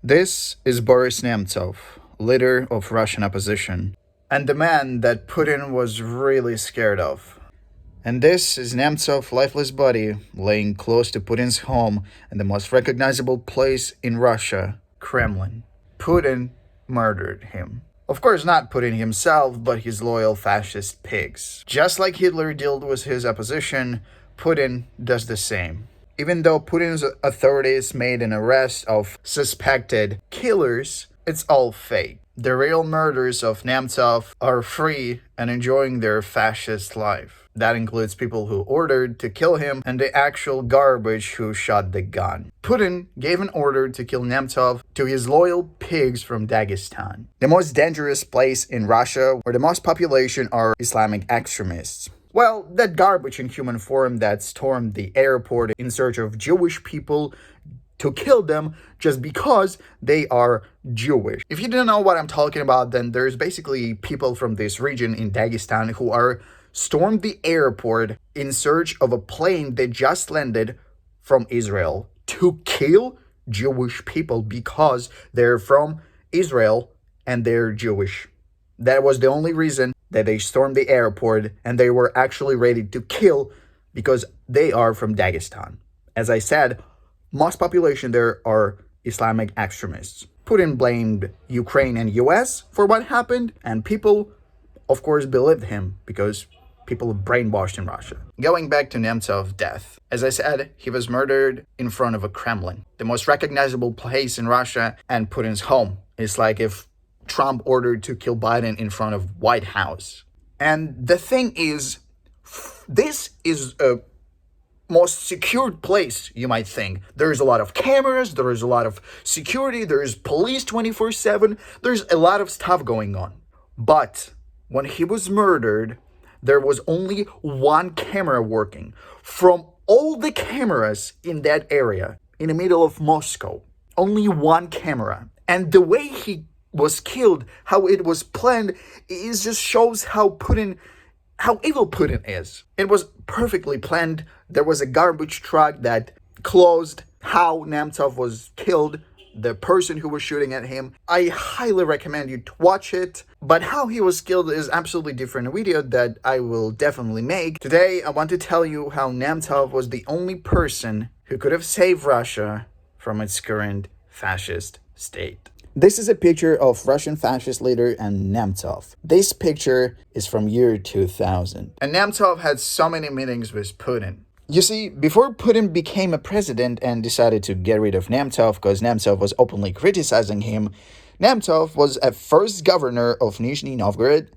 This is Boris Nemtsov, leader of Russian opposition, and the man that Putin was really scared of. And this is Nemtsov's lifeless body laying close to Putin's home in the most recognizable place in Russia, Kremlin. Putin murdered him. Of course, not Putin himself, but his loyal fascist pigs. Just like Hitler dealt with his opposition, Putin does the same. Even though Putin's authorities made an arrest of suspected killers, it's all fake. The real murderers of Nemtsov are free and enjoying their fascist life. That includes people who ordered to kill him and the actual garbage who shot the gun. Putin gave an order to kill Nemtsov to his loyal pigs from Dagestan, the most dangerous place in Russia where the most population are Islamic extremists. Well, that garbage in human form that stormed the airport in search of Jewish people to kill them just because they are Jewish. If you don't know what I'm talking about, then there's basically people from this region in Dagestan who are stormed the airport in search of a plane that just landed from Israel to kill Jewish people because they're from Israel and they're Jewish. That was the only reason that they stormed the airport, and they were actually ready to kill because they are from Dagestan. As I said, most population there are Islamic extremists. Putin blamed Ukraine and US for what happened, and people, of course, believed him because people brainwashed in Russia. Going back to Nemtsov's death, as I said, he was murdered in front of a Kremlin, the most recognizable place in Russia, and Putin's home. It's like if Trump ordered to kill Biden in front of White House. And the thing is, this is a most secured place, you might think. There's a lot of cameras, there is a lot of security, there is police 24/7, there's a lot of stuff going on. But when he was murdered, there was only one camera working. From all the cameras in that area, in the middle of Moscow, only one camera. And the way he was killed, how it was planned, it just shows how evil Putin is. It was perfectly planned. There was a garbage truck that closed how Nemtsov was killed, the person who was shooting at him. I highly recommend you to watch it. But how he was killed is absolutely different video that I will definitely make. Today, I want to tell you how Nemtsov was the only person who could have saved Russia from its current fascist state. This is a picture of Russian fascist leader and Nemtsov. This picture is from year 2000. And Nemtsov had so many meetings with Putin. You see, before Putin became a president and decided to get rid of Nemtsov because Nemtsov was openly criticizing him, Nemtsov was a first governor of Nizhny Novgorod.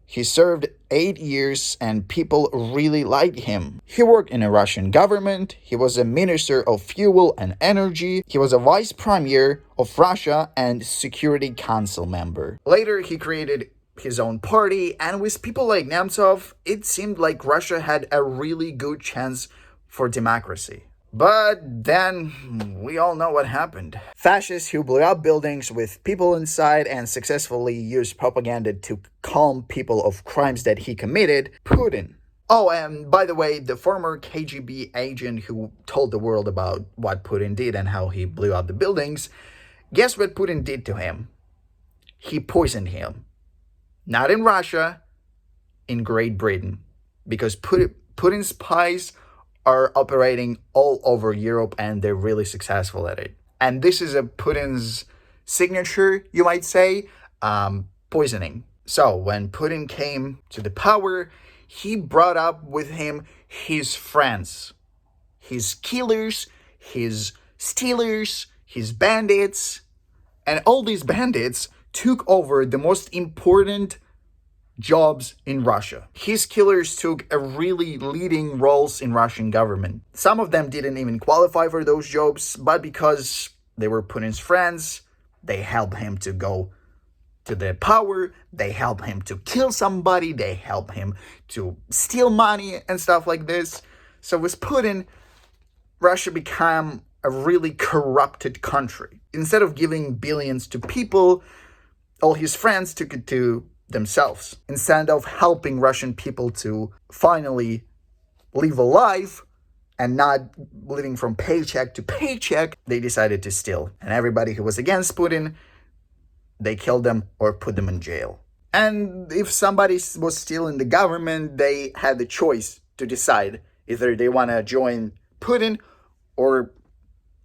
He served 8 years and people really liked him. He worked in a Russian government, he was a minister of fuel and energy, he was a vice premier of Russia and security council member. Later he created his own party, and with people like Nemtsov, it seemed like Russia had a really good chance for democracy. But then, we all know what happened. Fascists who blew up buildings with people inside and successfully used propaganda to calm people of crimes that he committed, Putin. Oh, and by the way, the former KGB agent who told the world about what Putin did and how he blew up the buildings, guess what Putin did to him? He poisoned him. Not in Russia, in Great Britain. Because Putin's spies are operating all over Europe and they're really successful at it. And this is a Putin's signature, you might say, poisoning. So when Putin came to the power, he brought up with him his friends, his killers, his stealers, his bandits, and all these bandits took over the most important jobs in Russia. His killers took a really leading roles in Russian government. Some of them didn't even qualify for those jobs, but because they were Putin's friends, they helped him to go to the power, they helped him to kill somebody, they helped him to steal money and stuff like this. So with Putin, Russia became a really corrupted country. Instead of giving billions to people, all his friends took it to themselves. Instead of helping Russian people to finally live a life, and not living from paycheck to paycheck, they decided to steal. And everybody who was against Putin, they killed them or put them in jail. And if somebody was still in the government, they had the choice to decide either they want to join Putin or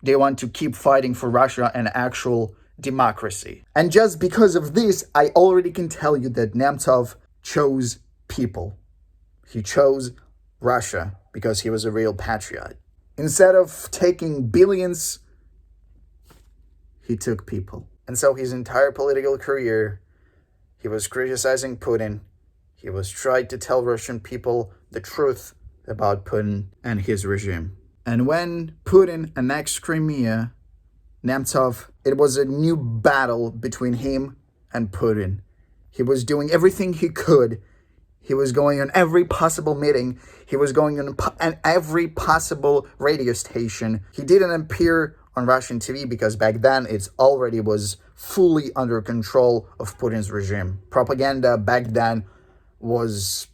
they want to keep fighting for Russia and actual democracy. And just because of this, I already can tell you that Nemtsov chose people. He chose Russia because he was a real patriot. Instead of taking billions, he took people. And so his entire political career, he was criticizing Putin. He was trying to tell Russian people the truth about Putin and his regime. And when Putin annexed Crimea, Nemtsov, it was a new battle between him and Putin. He was doing everything he could. He was going on every possible meeting. He was going on every possible radio station. He didn't appear on Russian TV because back then it already was fully under control of Putin's regime. Propaganda back then was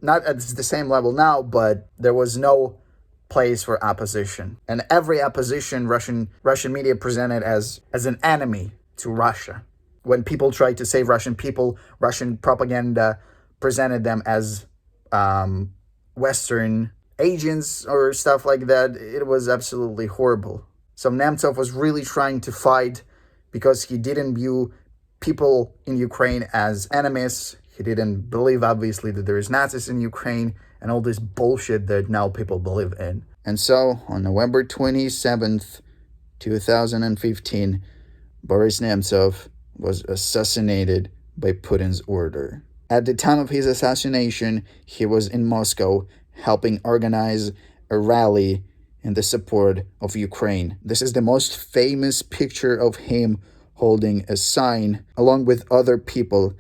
not at the same level now, but there was no place for opposition. And every opposition Russian media presented as an enemy to Russia. When people tried to save Russian people, Russian propaganda presented them as Western agents or stuff like that. It was absolutely horrible. So Nemtsov was really trying to fight because he didn't view people in Ukraine as enemies. He didn't believe, obviously, that there is Nazis in Ukraine and all this bullshit that now people believe in. And so, on November 27th, 2015, Boris Nemtsov was assassinated by Putin's order. At the time of his assassination, he was in Moscow helping organize a rally in the support of Ukraine. This is the most famous picture of him holding a sign along with other people.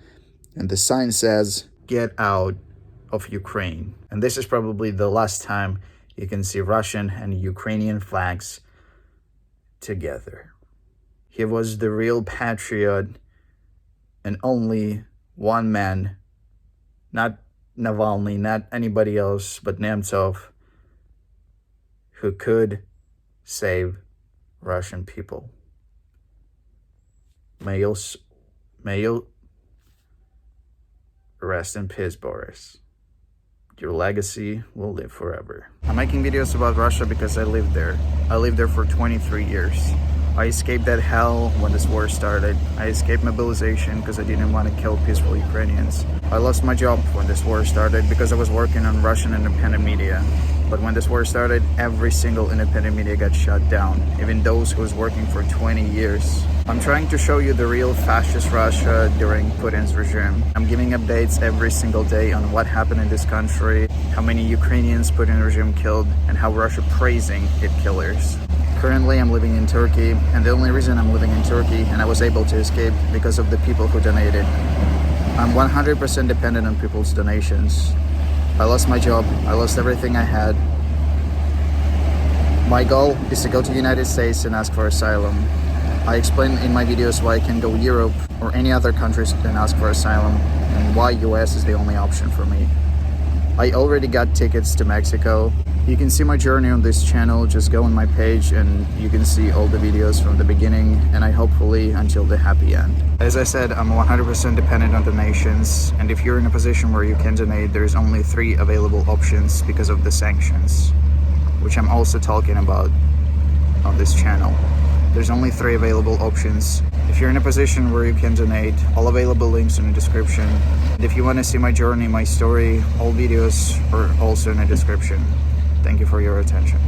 And the sign says, "Get out of Ukraine." And this is probably the last time you can see Russian and Ukrainian flags together. He was the real patriot, and only one man, not Navalny, not anybody else, but Nemtsov, who could save Russian people. May you rest in peace, Boris. Your legacy will live forever. I'm making videos about Russia because I lived there. I lived there for 23 years. I escaped that hell when this war started. I escaped mobilization because I didn't want to kill peaceful Ukrainians. I lost my job when this war started because I was working on Russian independent media. But when this war started, every single independent media got shut down, even those who was working for 20 years. I'm trying to show you the real fascist Russia during Putin's regime. I'm giving updates every single day on what happened in this country, how many Ukrainians Putin regime killed, and how Russia praising its killers. Currently, I'm living in Turkey, and the only reason I'm living in Turkey and I was able to escape because of the people who donated. I'm 100% dependent on people's donations. I lost my job. I lost everything I had. My goal is to go to the United States and ask for asylum. I explain in my videos why I can go Europe or any other countries and ask for asylum, and why US is the only option for me. I already got tickets to Mexico. You can see my journey on this channel. Just go on my page and you can see all the videos from the beginning, and I hopefully until the happy end. As I said, I'm 100% dependent on donations, and if you're in a position where you can donate, there's only 3 available options because of the sanctions, which I'm also talking about on this channel. There's only 3 available options. If you're in a position where you can donate, all available links in the description. And if you want to see my journey, my story, all videos are also in the description. Thank you for your attention.